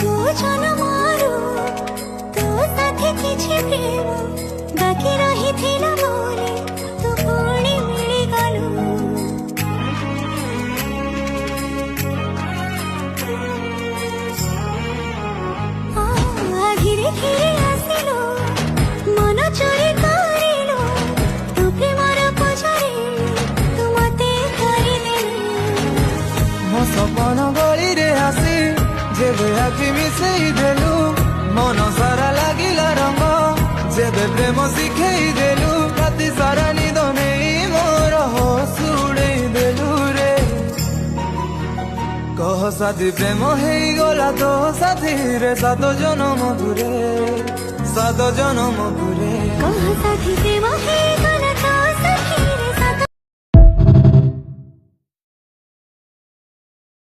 ମୋ ଜନମରୁ ତୋ ସାଥେ କିଛି ପ୍ରେମ ବାକି ରହିଥିଲା ମୋରେ, ତୁ ପୁଣି ମିଳିଗଲୁ। ଧୀରେ ଧୀରେ ଆସିଲୁ, ମନ ଚୋରି କରିଲୁ, ତୁ ପ୍ରେମର ପୂଜାରେ ତୁ ମତେ କରିଦେଲୁ। ମୋ ସପନ ଗଳିରେ ଆସି ଯେବେ ଆଖି ମିଶେଇ ଦେଲୁ, ମନ ସାରା ଲାଗିଲା ରଙ୍ଗ ଯେବେ ପ୍ରେମ ଶିଖେଇ ଦେଲୁ। ରାତି ସାରା ନିଦ ନେଇ ମୋର ହୋସ ଉଡେଇ ଦେଲୁ ରେ। କହ ସାଥୀ ପ୍ରେମ ହେଇଗଲା ତୋ ସାଥୀରେ, 7 ଜନମ ଦୂରେ, 7 ଜନମ ଦୂରେ। କହ ସାଥୀ ପ୍ରେମ ହେଇଗଲା